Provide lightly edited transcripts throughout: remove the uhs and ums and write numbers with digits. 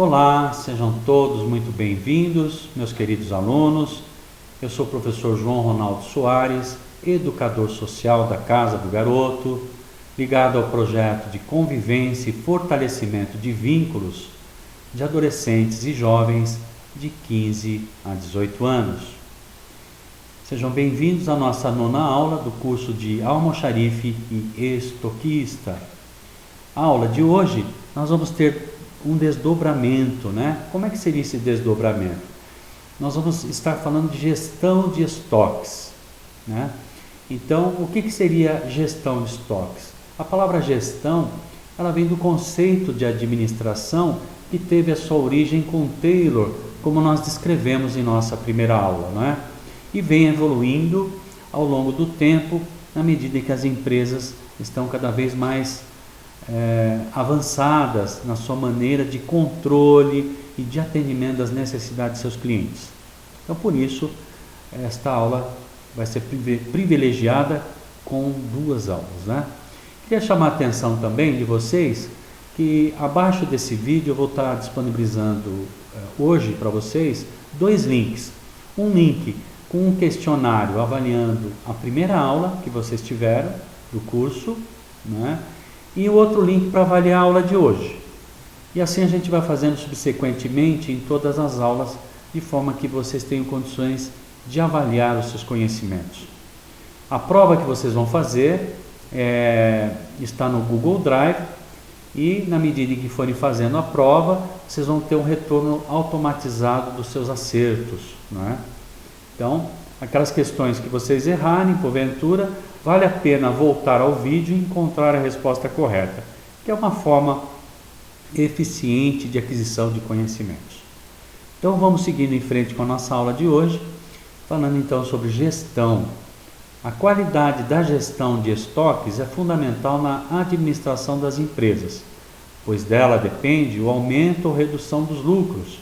Olá, sejam todos muito bem-vindos, meus queridos alunos. Eu sou o professor João Ronaldo Soares, educador social da Casa do Garoto, ligado ao projeto de convivência e fortalecimento de vínculos de adolescentes e jovens de 15 a 18 anos. Sejam bem-vindos à nossa 9ª aula do curso de Almoxarife e Estoquista. A aula de hoje nós vamos ter um desdobramento, né? Como é que seria esse desdobramento? Nós vamos estar falando de gestão de estoques, né? Então, o que seria gestão de estoques? A palavra gestão, ela vem do conceito de administração que teve a sua origem com Taylor, como nós descrevemos em nossa primeira aula, né? E vem evoluindo ao longo do tempo, na medida em que as empresas estão cada vez mais avançadas na sua maneira de controle e de atendimento das necessidades de seus clientes. Então, por isso, esta aula vai ser privilegiada com 2 aulas, né? Queria chamar a atenção também de vocês que abaixo desse vídeo eu vou estar disponibilizando hoje para vocês 2 links. Um link com um questionário avaliando a primeira aula que vocês tiveram do curso, né? E o outro link para avaliar a aula de hoje. E assim a gente vai fazendo subsequentemente em todas as aulas, de forma que vocês tenham condições de avaliar os seus conhecimentos. A prova que vocês vão fazer está no Google Drive e na medida em que forem fazendo a prova, vocês vão ter um retorno automatizado dos seus acertos, né? Então, aquelas questões que vocês errarem, porventura, vale a pena voltar ao vídeo e encontrar a resposta correta, que é uma forma eficiente de aquisição de conhecimentos. Então, vamos seguindo em frente com a nossa aula de hoje, falando então sobre gestão. A qualidade da gestão de estoques é fundamental na administração das empresas, pois dela depende o aumento ou redução dos lucros,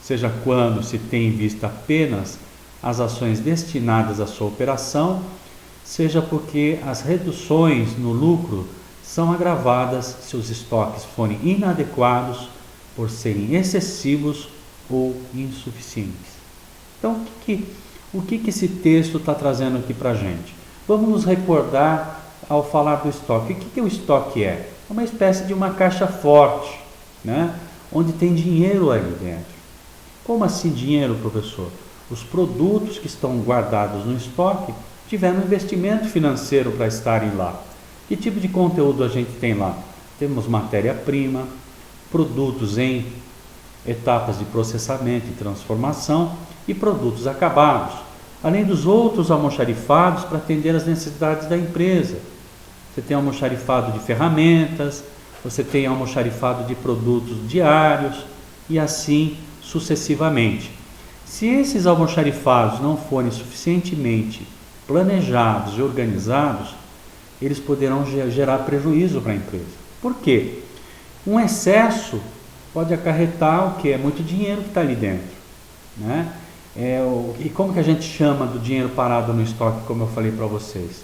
seja quando se tem em vista apenas as ações destinadas à sua operação, seja porque as reduções no lucro são agravadas se os estoques forem inadequados por serem excessivos ou insuficientes. Então, o que esse texto está trazendo aqui para a gente? Vamos nos recordar ao falar do estoque. O que o estoque é? É uma espécie de uma caixa forte, né? Onde tem dinheiro ali dentro. Como assim dinheiro, professor? Os produtos que estão guardados no estoque tiveram um investimento financeiro para estarem lá. Que tipo de conteúdo a gente tem lá? Temos matéria-prima, produtos em etapas de processamento e transformação e produtos acabados, além dos outros almoxarifados para atender às necessidades da empresa. Você tem almoxarifado de ferramentas, você tem almoxarifado de produtos diários e assim sucessivamente. Se esses almoxarifados não forem suficientemente planejados e organizados, eles poderão gerar prejuízo para a empresa. Por quê? Um excesso pode acarretar o que? É muito dinheiro que está ali dentro, né? E como que a gente chama do dinheiro parado no estoque, como eu falei para vocês?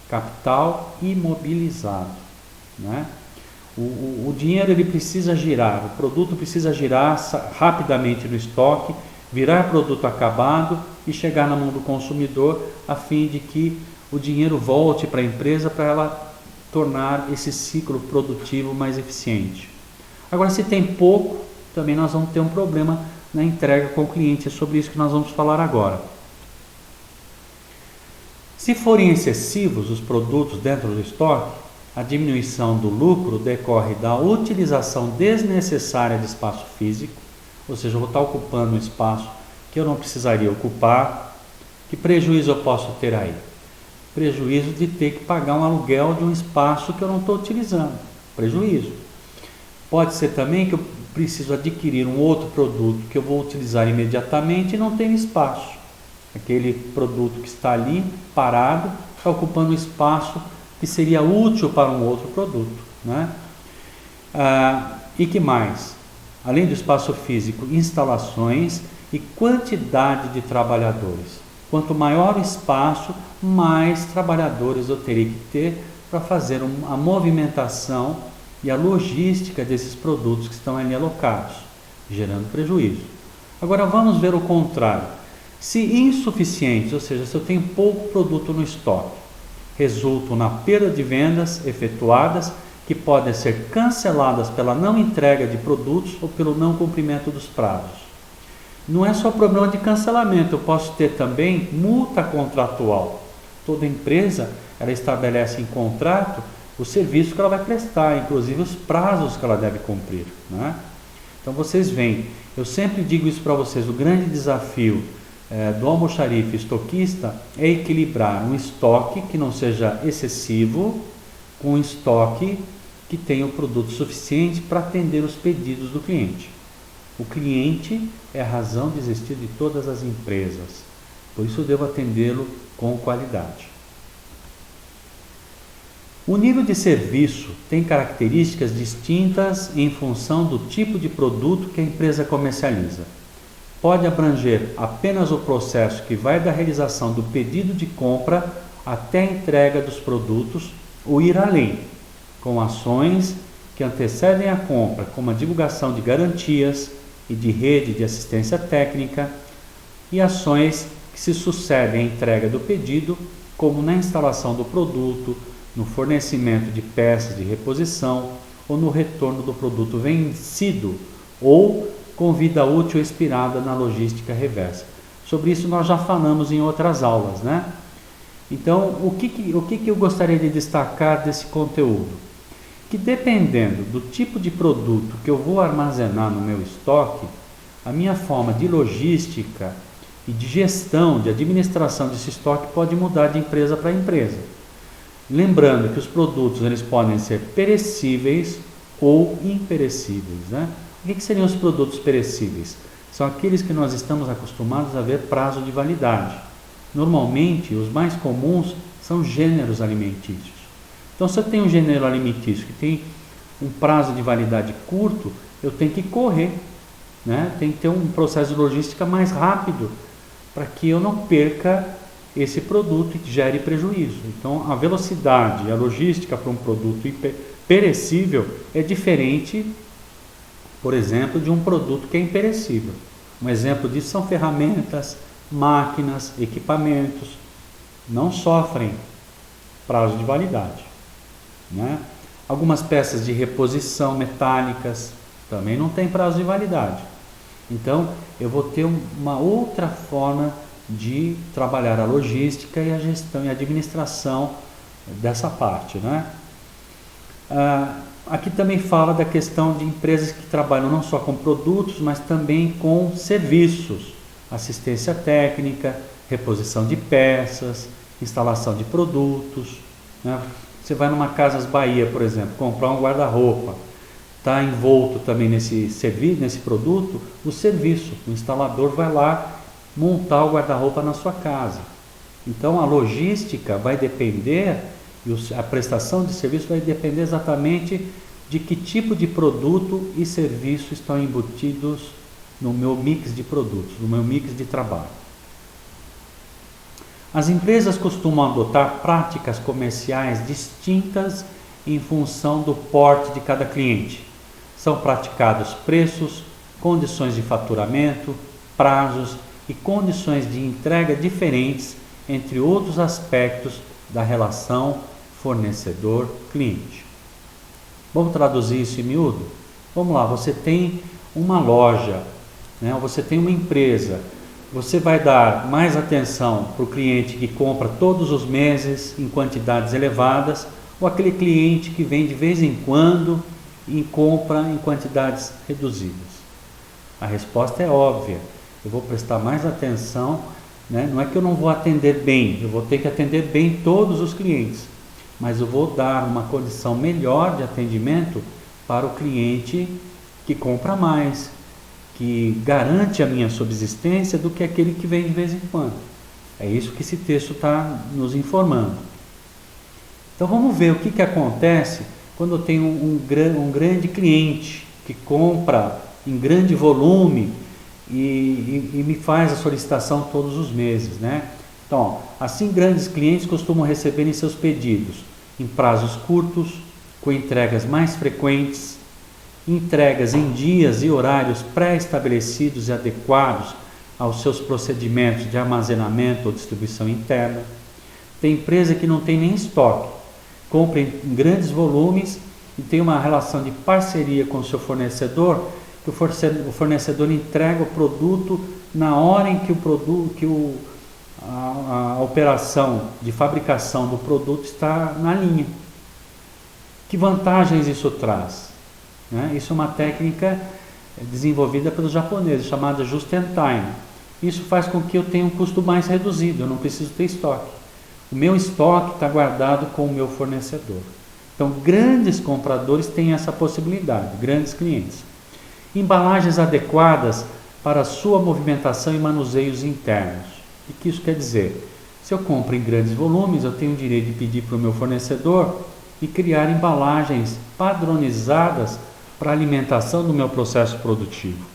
Capital imobilizado, né? O dinheiro ele precisa girar, o produto precisa girar rapidamente no estoque, virar produto acabado e chegar na mão do consumidor, a fim de que o dinheiro volte para a empresa para ela tornar esse ciclo produtivo mais eficiente. Agora, se tem pouco, também nós vamos ter um problema na entrega com o cliente. É sobre isso que nós vamos falar agora. Se forem excessivos os produtos dentro do estoque, a diminuição do lucro decorre da utilização desnecessária de espaço físico, ou seja, eu vou estar ocupando um espaço que eu não precisaria ocupar. Que prejuízo eu posso ter aí? Prejuízo de ter que pagar um aluguel de um espaço que eu não estou utilizando. Prejuízo. Pode ser também que eu preciso adquirir um outro produto que eu vou utilizar imediatamente e não tenho espaço. Aquele produto que está ali parado está ocupando um espaço que seria útil para um outro produto, né? E que mais? Além do espaço físico, instalações e quantidade de trabalhadores. Quanto maior o espaço, mais trabalhadores eu teria que ter para fazer a movimentação e a logística desses produtos que estão ali alocados. gerando prejuízo. Agora vamos ver o contrário. Se insuficientes, ou seja, se eu tenho pouco produto no estoque, resultam na perda de vendas efetuadas que podem ser canceladas pela não entrega de produtos ou pelo não cumprimento dos prazos. Não é só problema de cancelamento, eu posso ter também multa contratual. Toda empresa, ela estabelece em contrato o serviço que ela vai prestar, inclusive os prazos que ela deve cumprir, né? Então vocês veem, eu sempre digo isso para vocês, o grande desafio do almoxarife estoquista é equilibrar um estoque que não seja excessivo com um estoque que tenha o produto suficiente para atender os pedidos do cliente. O cliente é a razão de existir de todas as empresas, por isso eu devo atendê-lo com qualidade. O nível de serviço tem características distintas em função do tipo de produto que a empresa comercializa. Pode abranger apenas o processo que vai da realização do pedido de compra até a entrega dos produtos ou ir além, com ações que antecedem a compra, como a divulgação de garantias e de rede de assistência técnica, e ações que se sucedem à entrega do pedido, como na instalação do produto, no fornecimento de peças de reposição ou no retorno do produto vencido ou com vida útil expirada na logística reversa. Sobre isso nós já falamos em outras aulas, né? Então, o que eu gostaria de destacar desse conteúdo? Que dependendo do tipo de produto que eu vou armazenar no meu estoque, a minha forma de logística e de gestão, de administração desse estoque pode mudar de empresa para empresa. Lembrando que os produtos eles podem ser perecíveis ou imperecíveis, né? O que seriam os produtos perecíveis? São aqueles que nós estamos acostumados a ver prazo de validade. Normalmente, os mais comuns são gêneros alimentícios. Então, se eu tenho um gênero alimentício que tem um prazo de validade curto, eu tenho que correr, né? Tem que ter um processo de logística mais rápido para que eu não perca esse produto e gere prejuízo. Então, a velocidade, a logística para um produto perecível é diferente, por exemplo, de um produto que é imperecível. Um exemplo disso são ferramentas, máquinas, equipamentos, não sofrem prazo de validade, né? Algumas peças de reposição metálicas também não têm prazo de validade. Então, eu vou ter uma outra forma de trabalhar a logística e a gestão e a administração dessa parte, né? Aqui também fala da questão de empresas que trabalham não só com produtos, mas também com serviços, assistência técnica, reposição de peças, instalação de produtos, né? Você vai numa Casas Bahia, por exemplo, comprar um guarda-roupa, está envolto também nesse serviço, nesse produto, o serviço, o instalador vai lá montar o guarda-roupa na sua casa. Então a logística vai depender, e a prestação de serviço vai depender exatamente de que tipo de produto e serviço estão embutidos no meu mix de produtos, no meu mix de trabalho. As empresas costumam adotar práticas comerciais distintas em função do porte de cada cliente. São praticados preços, condições de faturamento, prazos e condições de entrega diferentes, entre outros aspectos da relação fornecedor-cliente. Vamos traduzir isso em miúdo? Vamos lá, você tem uma loja, né? Você tem uma empresa, você vai dar mais atenção para o cliente que compra todos os meses em quantidades elevadas, ou aquele cliente que vem de vez em quando e compra em quantidades reduzidas? A resposta é óbvia. Eu vou prestar mais atenção, né? Não é que eu não vou atender bem, eu vou ter que atender bem todos os clientes, mas eu vou dar uma condição melhor de atendimento para o cliente que compra mais, que garante a minha subsistência, do que aquele que vem de vez em quando. É isso que esse texto está nos informando. Então vamos ver o que acontece quando eu tenho um grande cliente que compra em grande volume e me faz a solicitação todos os meses, né? Então, assim, grandes clientes costumam receber seus pedidos em prazos curtos, com entregas mais frequentes, entregas em dias e horários pré-estabelecidos e adequados aos seus procedimentos de armazenamento ou distribuição interna. Tem empresa que não tem nem estoque, compra em grandes volumes e tem uma relação de parceria com o seu fornecedor, que o fornecedor entrega o produto na hora em que a operação de fabricação do produto está na linha. Que vantagens isso traz? Né? Isso é uma técnica desenvolvida pelos japoneses, chamada Just-in-Time. Isso faz com que eu tenha um custo mais reduzido, eu não preciso ter estoque. O meu estoque está guardado com o meu fornecedor. Então, grandes compradores têm essa possibilidade, grandes clientes. Embalagens adequadas para a sua movimentação e manuseios internos. O que isso quer dizer? Se eu compro em grandes volumes, eu tenho o direito de pedir para o meu fornecedor e criar embalagens padronizadas para a alimentação do meu processo produtivo.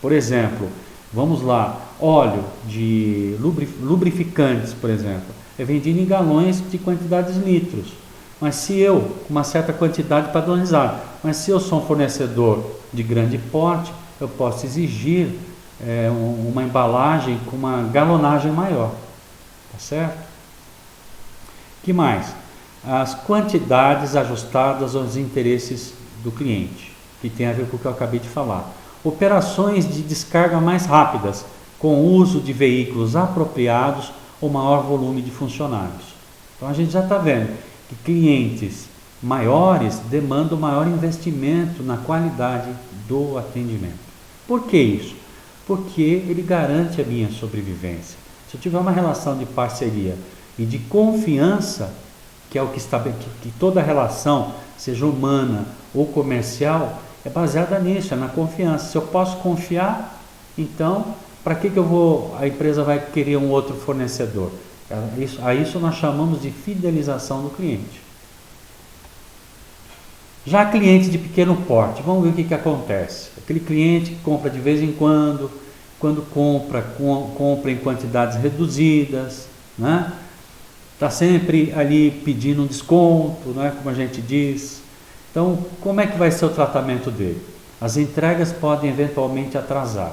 Por exemplo, vamos lá, óleo de lubrificantes, por exemplo, é vendido em galões de quantidades de litros. Mas se eu, com uma certa quantidade padronizada, mas se eu sou um fornecedor de grande porte, eu posso exigir uma embalagem com uma galonagem maior. Tá certo? Que mais? As quantidades ajustadas aos interesses do cliente, que tem a ver com o que eu acabei de falar. Operações de descarga mais rápidas, com o uso de veículos apropriados ou maior volume de funcionários. Então a gente já está vendo que clientes maiores demandam maior investimento na qualidade do atendimento. Por que isso? Porque ele garante a minha sobrevivência. Se eu tiver uma relação de parceria e de confiança, que é o que toda relação, seja humana ou comercial, é baseada nisso, é na confiança. Se eu posso confiar, então para que a empresa vai querer um outro fornecedor? A isso nós chamamos de fidelização do cliente. Já cliente de pequeno porte, vamos ver o que acontece. Aquele cliente que compra de vez em quando compra em quantidades reduzidas, né? Está sempre ali pedindo um desconto, né? Como a gente diz. Então, como é que vai ser o tratamento dele? As entregas podem eventualmente atrasar.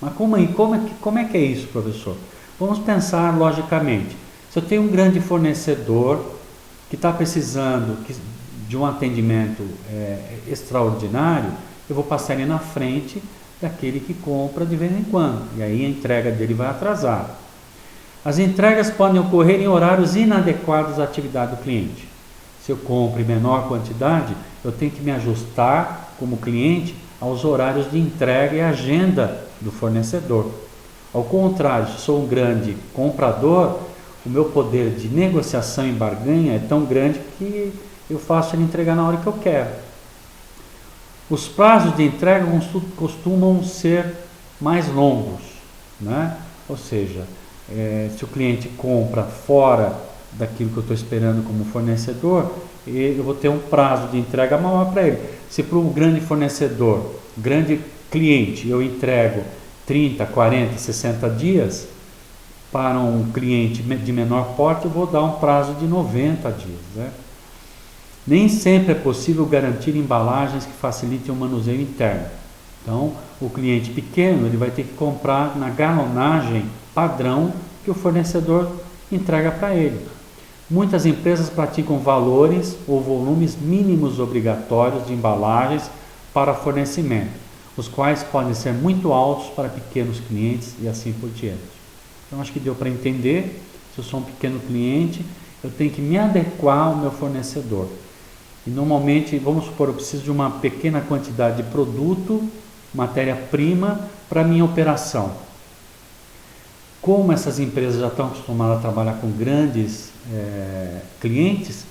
Mas como é que é isso, professor? Vamos pensar logicamente. Se eu tenho um grande fornecedor que está precisando de um atendimento extraordinário, eu vou passar ele na frente daquele que compra de vez em quando. E aí a entrega dele vai atrasar. As entregas podem ocorrer em horários inadequados à atividade do cliente. Se eu compro em menor quantidade, eu tenho que me ajustar como cliente aos horários de entrega e agenda do fornecedor. Ao contrário, se sou um grande comprador, o meu poder de negociação e barganha é tão grande que eu faço ele entregar na hora que eu quero. Os prazos de entrega costumam ser mais longos, né? Ou seja, se o cliente compra fora daquilo que eu estou esperando como fornecedor, eu vou ter um prazo de entrega maior para ele. Se para um grande fornecedor, grande cliente, eu entrego 30, 40, 60 dias, para um cliente de menor porte eu vou dar um prazo de 90 dias, né? Nem sempre é possível garantir embalagens que facilitem o manuseio interno. Então, o cliente pequeno ele vai ter que comprar na galonagem padrão que o fornecedor entrega para ele. Muitas empresas praticam valores ou volumes mínimos obrigatórios de embalagens para fornecimento, os quais podem ser muito altos para pequenos clientes e assim por diante. Então, acho que deu para entender. Se eu sou um pequeno cliente, eu tenho que me adequar ao meu fornecedor. E normalmente, vamos supor, eu preciso de uma pequena quantidade de produto, matéria-prima, para a minha operação. Como essas empresas já estão acostumadas a trabalhar com grandes clientes,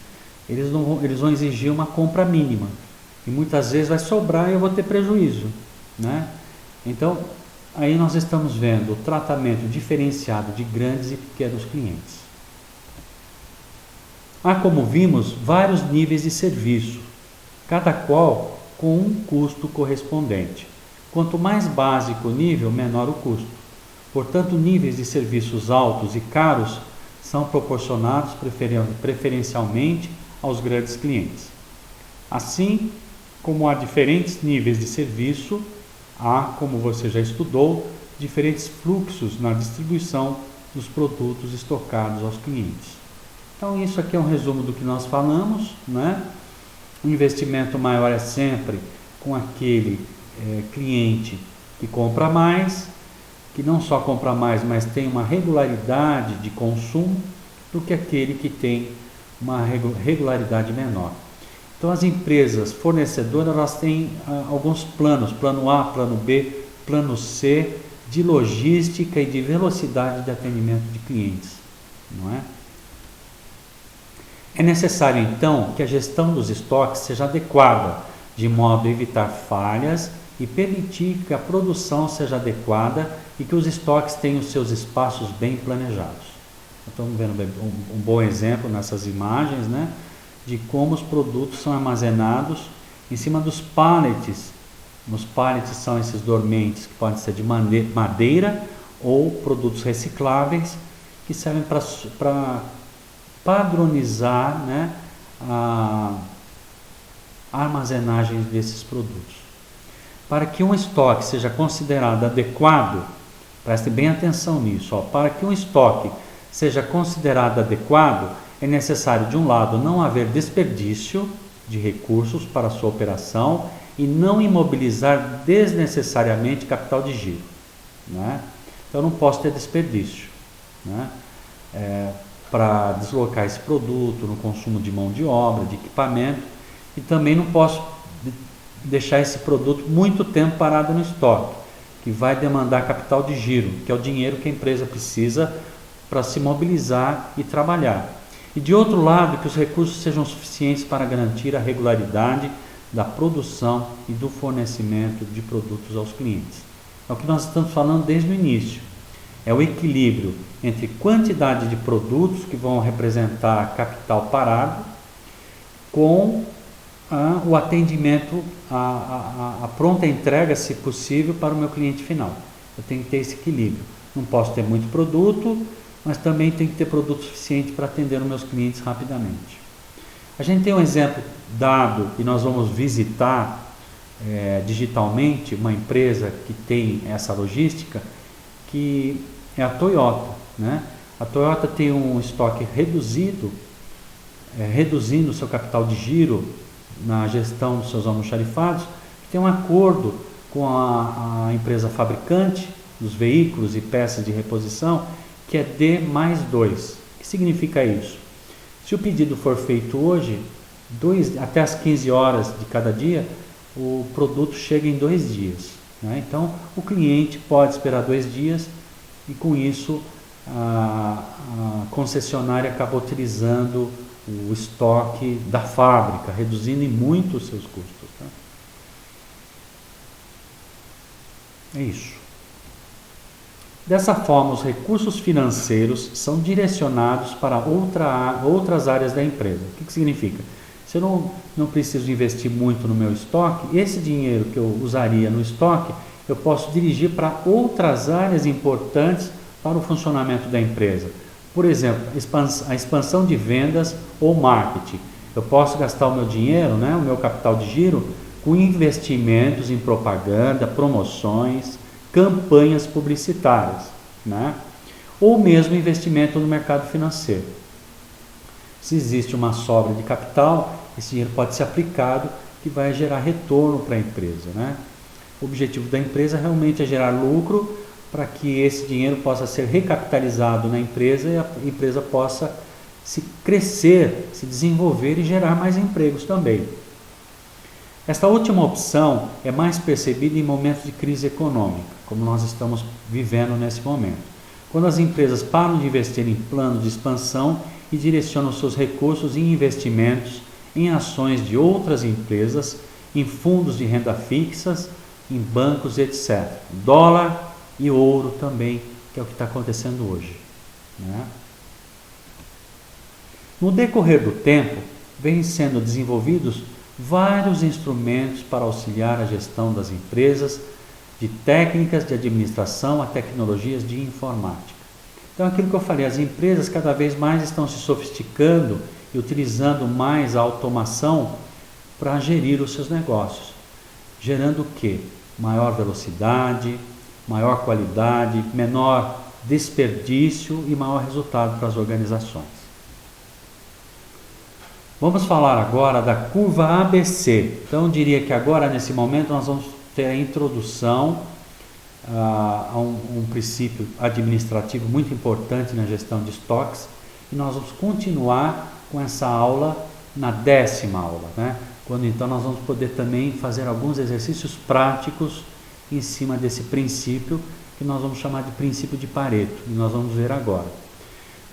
eles vão exigir uma compra mínima. E muitas vezes vai sobrar e eu vou ter prejuízo, né? Então, aí nós estamos vendo o tratamento diferenciado de grandes e pequenos clientes. Há, como vimos, vários níveis de serviço, cada qual com um custo correspondente. Quanto mais básico o nível, menor o custo. Portanto, níveis de serviços altos e caros são proporcionados preferencialmente aos grandes clientes. Assim, como há diferentes níveis de serviço, há, como você já estudou, diferentes fluxos na distribuição dos produtos estocados aos clientes. Então isso aqui é um resumo do que nós falamos, né? O investimento maior é sempre com aquele cliente que compra mais, que não só compra mais, mas tem uma regularidade de consumo, do que aquele que tem uma regularidade menor. Então as empresas fornecedoras, elas têm alguns planos, plano A, plano B, plano C, de logística e de velocidade de atendimento de clientes, não é? É necessário então que a gestão dos estoques seja adequada, de modo a evitar falhas e permitir que a produção seja adequada e que os estoques tenham os seus espaços bem planejados. Estamos vendo um bom exemplo nessas imagens, né, de como os produtos são armazenados em cima dos pallets. Os pallets são esses dormentes que podem ser de madeira ou produtos recicláveis que servem para padronizar, né, a armazenagem desses produtos. Para que um estoque seja considerado adequado, preste bem atenção nisso, para que um estoque seja considerado adequado, é necessário, de um lado, não haver desperdício de recursos para a sua operação e não imobilizar desnecessariamente capital de giro, né? Então, eu não posso ter desperdício, né, para deslocar esse produto no consumo de mão de obra, de equipamento, e também não posso deixar esse produto muito tempo parado no estoque, que vai demandar capital de giro, que é o dinheiro que a empresa precisa para se mobilizar e trabalhar. E de outro lado, que os recursos sejam suficientes para garantir a regularidade da produção e do fornecimento de produtos aos clientes. É o que nós estamos falando desde o início. É o equilíbrio entre quantidade de produtos que vão representar capital parado com o atendimento, a pronta entrega, se possível, para o meu cliente final. Eu tenho que ter esse equilíbrio. Não posso ter muito produto, mas também tem que ter produto suficiente para atender os meus clientes rapidamente. A gente tem um exemplo dado e nós vamos visitar digitalmente uma empresa que tem essa logística, que é a Toyota, né? A Toyota tem um estoque reduzido, reduzindo o seu capital de giro na gestão dos seus almoxarifados, tem um acordo com a empresa fabricante dos veículos e peças de reposição, que é D+2. O que significa isso? Se o pedido for feito hoje, até as 15 horas de cada dia, o produto chega em 2 dias, né? Então, o cliente pode esperar 2 dias e, com isso, a concessionária acaba utilizando o estoque da fábrica, reduzindo em muito os seus custos, tá? É isso. Dessa forma, os recursos financeiros são direcionados para outras áreas da empresa. O que significa? Se eu não preciso investir muito no meu estoque, esse dinheiro que eu usaria no estoque, eu posso dirigir para outras áreas importantes para o funcionamento da empresa. Por exemplo, a expansão de vendas ou marketing. Eu posso gastar o meu dinheiro, né, o meu capital de giro, com investimentos em propaganda, promoções, campanhas publicitárias, né? Ou mesmo investimento no mercado financeiro. Se existe uma sobra de capital, esse dinheiro pode ser aplicado, que vai gerar retorno para a empresa, né? O objetivo da empresa realmente é gerar lucro para que esse dinheiro possa ser recapitalizado na empresa e a empresa possa se crescer, se desenvolver e gerar mais empregos também. Esta última opção é mais percebida em momentos de crise econômica, como nós estamos vivendo nesse momento, quando as empresas param de investir em planos de expansão e direcionam seus recursos em investimentos em ações de outras empresas, em fundos de renda fixas, em bancos, etc. Dólar e ouro também, que é o que está acontecendo hoje, né? No decorrer do tempo, vêm sendo desenvolvidos vários instrumentos para auxiliar a gestão das empresas, de técnicas de administração a tecnologias de informática. Então, aquilo que eu falei, as empresas cada vez mais estão se sofisticando e utilizando mais a automação para gerir os seus negócios, gerando o quê? Maior velocidade, maior qualidade, menor desperdício e maior resultado para as organizações. Vamos falar agora da curva ABC. Então eu diria que agora, nesse momento, nós vamos ter a introdução a um princípio administrativo muito importante na gestão de estoques, e nós vamos continuar com essa aula na 10ª aula, né? Quando então nós vamos poder também fazer alguns exercícios práticos em cima desse princípio, que nós vamos chamar de princípio de Pareto, e nós vamos ver agora.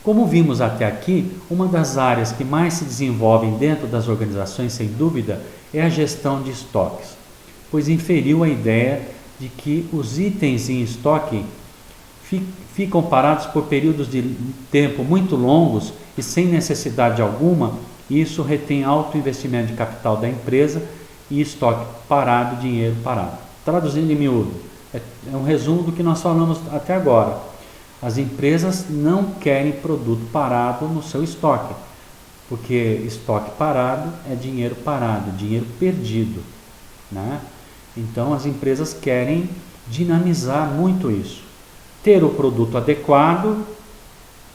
Como vimos até aqui, uma das áreas que mais se desenvolvem dentro das organizações, sem dúvida, é a gestão de estoques, pois inferiu a ideia de que os itens em estoque ficam parados por períodos de tempo muito longos e sem necessidade alguma, e isso retém alto investimento de capital da empresa e estoque parado, dinheiro parado. Traduzindo em miúdo, é um resumo do que nós falamos até agora. As empresas não querem produto parado no seu estoque, porque estoque parado é dinheiro parado, dinheiro perdido, né? Então as empresas querem dinamizar muito isso, ter o produto adequado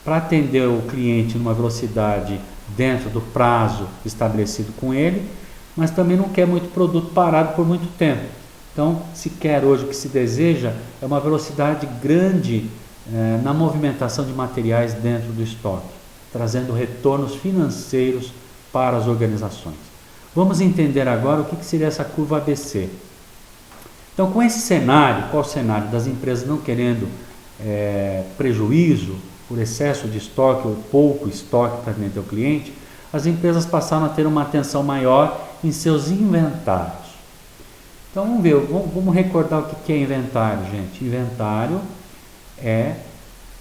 para atender o cliente numa velocidade dentro do prazo estabelecido com ele, mas também não quer muito produto parado por muito tempo. Então, se quer hoje, o que se deseja é uma velocidade grande na movimentação de materiais dentro do estoque, trazendo retornos financeiros para as organizações. Vamos entender agora o que seria essa curva ABC. Então, com esse cenário, qual o cenário? Das empresas não querendo prejuízo por excesso de estoque ou pouco estoque para atender o cliente, as empresas passaram a ter uma atenção maior em seus inventários. Então, vamos recordar o que é inventário, gente. Inventário é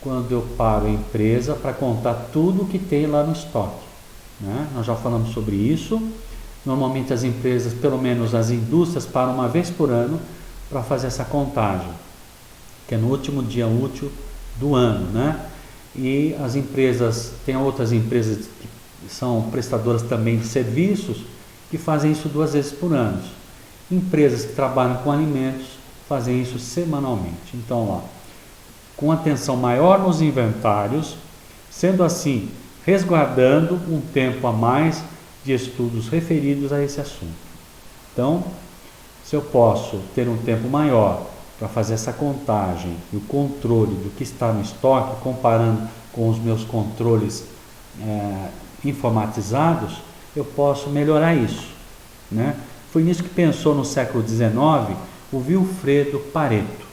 quando eu paro a empresa para contar tudo o que tem lá no estoque, né? Nós já falamos sobre isso. Normalmente as empresas, pelo menos as indústrias, param uma vez por ano para fazer essa contagem, que é no último dia útil do ano, né? E as empresas, tem outras empresas que são prestadoras também de serviços, que fazem isso 2 vezes por ano. Empresas que trabalham com alimentos fazem isso semanalmente. Então lá, com atenção maior nos inventários, sendo assim, resguardando um tempo a mais de estudos referidos a esse assunto. Então, se eu posso ter um tempo maior para fazer essa contagem e o controle do que está no estoque, comparando com os meus controles informatizados, eu posso melhorar isso, né? Foi nisso que pensou no século XIX o Vilfredo Pareto,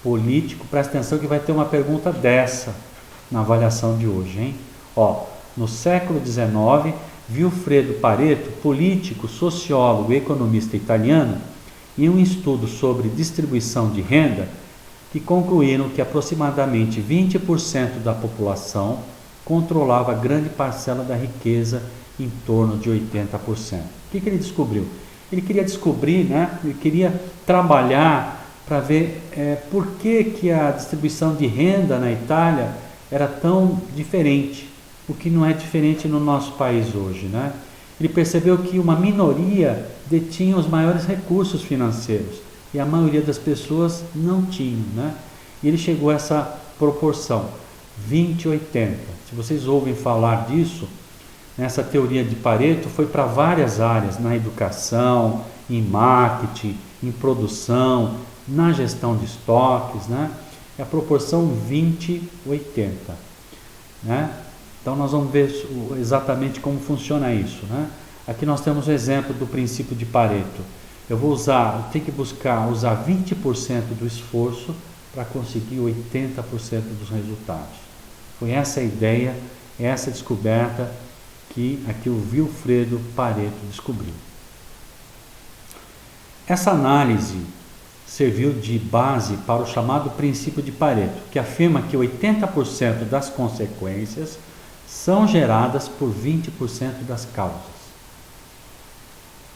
político. Presta atenção que vai ter uma pergunta dessa na avaliação de hoje, hein? No século XIX, Vilfredo Pareto, político, sociólogo e economista italiano, em um estudo sobre distribuição de renda, que concluíram que aproximadamente 20% da população controlava grande parcela da riqueza, em torno de 80%. O que ele descobriu? Ele queria descobrir, né? Ele queria trabalhar para ver por que a distribuição de renda na Itália era tão diferente, o que não é diferente no nosso país hoje, né? Ele percebeu que uma minoria detinha os maiores recursos financeiros e a maioria das pessoas não tinham, né? E ele chegou a essa proporção, 20-80. Se vocês ouvem falar disso, nessa teoria de Pareto foi para várias áreas, na educação, em marketing, em produção, na gestão de estoques, né? É a proporção 20-80, né? Então nós vamos ver exatamente como funciona isso, né? Aqui nós temos o exemplo do princípio de Pareto. Eu tenho que buscar usar 20% do esforço para conseguir 80% dos resultados. Foi essa a ideia, essa descoberta que aqui o Vilfredo Pareto descobriu. Essa análise serviu de base para o chamado princípio de Pareto, que afirma que 80% das consequências são geradas por 20% das causas.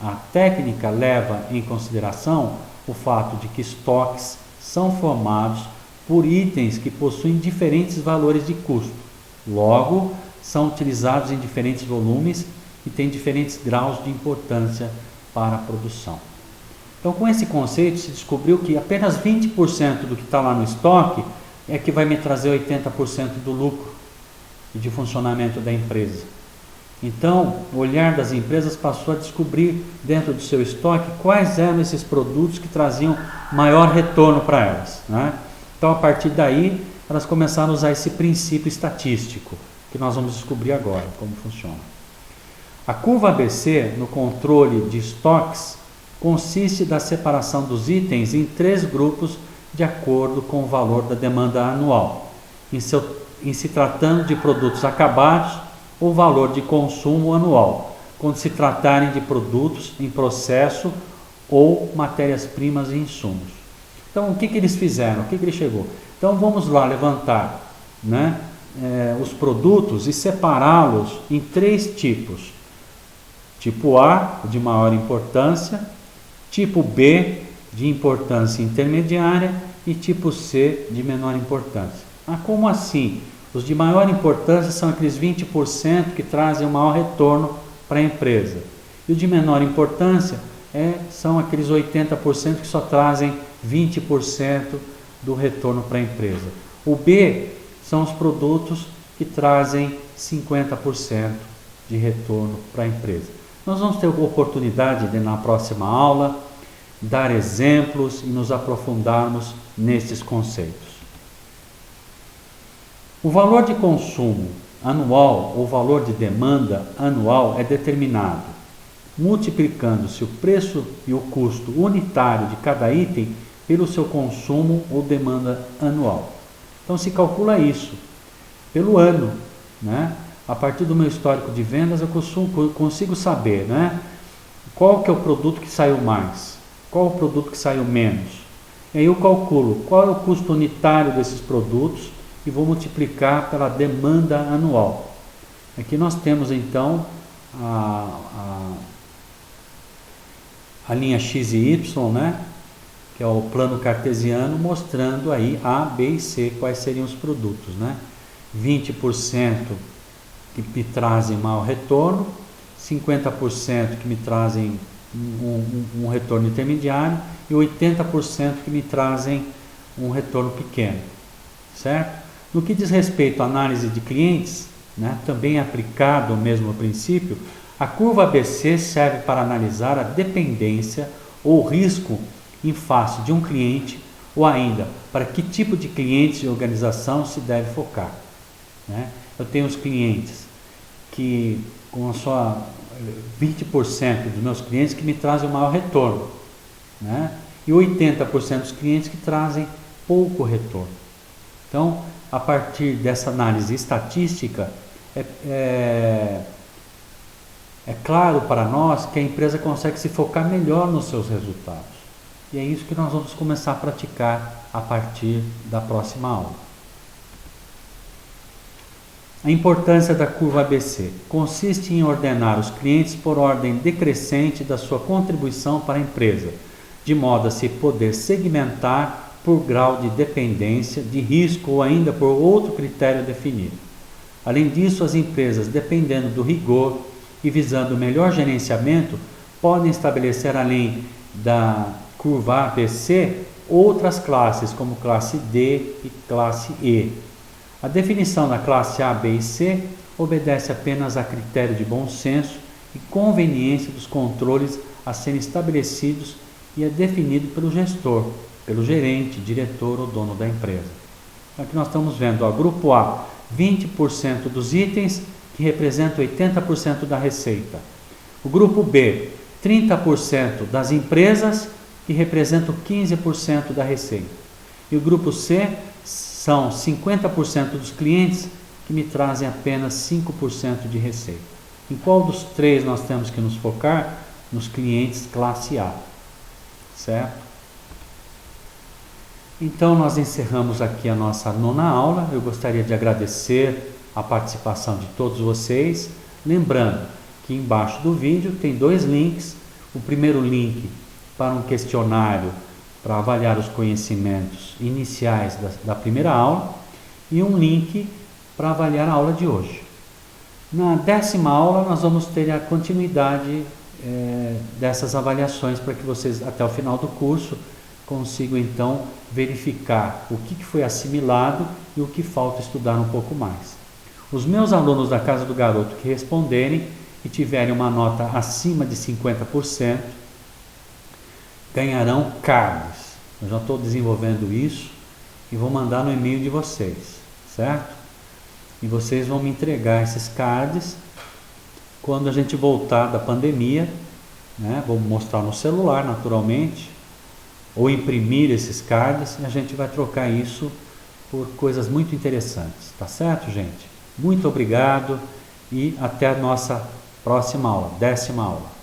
A técnica leva em consideração o fato de que estoques são formados por itens que possuem diferentes valores de custo. Logo, são utilizados em diferentes volumes e têm diferentes graus de importância para a produção. Então, com esse conceito, se descobriu que apenas 20% do que está lá no estoque é que vai me trazer 80% do lucro e de funcionamento da empresa. Então, o olhar das empresas passou a descobrir dentro do seu estoque quais eram esses produtos que traziam maior retorno para elas, né? Então, a partir daí, elas começaram a usar esse princípio estatístico, que nós vamos descobrir agora como funciona. A curva ABC, no controle de estoques, consiste da separação dos itens em 3 grupos de acordo com o valor da demanda anual. Em se tratando de produtos acabados, o valor de consumo anual, quando se tratarem de produtos em processo ou matérias-primas e insumos. Então, o que eles fizeram? O que ele chegou? Então, vamos lá levantar, né, os produtos e separá-los em 3 tipos. Tipo A, de maior importância, tipo B, de importância intermediária, e tipo C, de menor importância. Ah, como assim? Os de maior importância são aqueles 20% que trazem o maior retorno para a empresa. E os de menor importância são aqueles 80% que só trazem 20% do retorno para a empresa. O B são os produtos que trazem 50% de retorno para a empresa. Nós vamos ter a oportunidade de, na próxima aula, dar exemplos e nos aprofundarmos nesses conceitos. O valor de consumo anual ou valor de demanda anual é determinado multiplicando-se o preço e o custo unitário de cada item pelo seu consumo ou demanda anual. Então se calcula isso pelo ano, né? A partir do meu histórico de vendas eu consigo saber, né, qual que é o produto que saiu mais, qual o produto que saiu menos. E aí eu calculo qual é o custo unitário desses produtos e vou multiplicar pela demanda anual. Aqui nós temos então a linha X e Y, né, que é o plano cartesiano, mostrando aí A, B e C quais seriam os produtos, né? 20% que me trazem mau retorno, 50% que me trazem um retorno intermediário e 80% que me trazem um retorno pequeno, certo? No que diz respeito à análise de clientes, né, também aplicado o mesmo princípio, a curva ABC serve para analisar a dependência ou risco em face de um cliente ou ainda para que tipo de clientes e organização se deve focar, né? Eu tenho os clientes que, com a sua 20% dos meus clientes que me trazem o maior retorno, né? E 80% dos clientes que trazem pouco retorno. Então, a partir dessa análise estatística, é claro para nós que a empresa consegue se focar melhor nos seus resultados. E é isso que nós vamos começar a praticar a partir da próxima aula. A importância da curva ABC consiste em ordenar os clientes por ordem decrescente da sua contribuição para a empresa, de modo a se poder segmentar por grau de dependência, de risco ou ainda por outro critério definido. Além disso, as empresas, dependendo do rigor e visando o melhor gerenciamento, podem estabelecer, além da curva ABC, outras classes, como classe D e classe E. A definição da classe A, B e C obedece apenas a critério de bom senso e conveniência dos controles a serem estabelecidos e é definido pelo gestor, pelo gerente, diretor ou dono da empresa. Então, aqui nós estamos vendo, ó, grupo A, 20% dos itens, que representam 80% da receita. O grupo B, 30% das empresas, que representam 15% da receita. E o grupo C são 50% dos clientes, que me trazem apenas 5% de receita. Em qual dos três nós temos que nos focar? Nos clientes classe A, certo? Então nós encerramos aqui a nossa 9ª aula. Eu gostaria de agradecer a participação de todos vocês. Lembrando que embaixo do vídeo tem 2 links. O primeiro link para um questionário para avaliar os conhecimentos iniciais da primeira aula e um link para avaliar a aula de hoje. Na 10ª aula nós vamos ter a continuidade dessas avaliações para que vocês, até o final do curso, consigam então verificar o que foi assimilado e o que falta estudar um pouco mais. Os meus alunos da Casa do Garoto que responderem e tiverem uma nota acima de 50%, ganharão cards. Eu já estou desenvolvendo isso e vou mandar no e-mail de vocês, certo? E vocês vão me entregar esses cards quando a gente voltar da pandemia, né? Vou mostrar no celular, naturalmente, ou imprimir esses cards, e a gente vai trocar isso por coisas muito interessantes, tá certo, gente? Muito obrigado e até a nossa próxima aula, 10ª aula.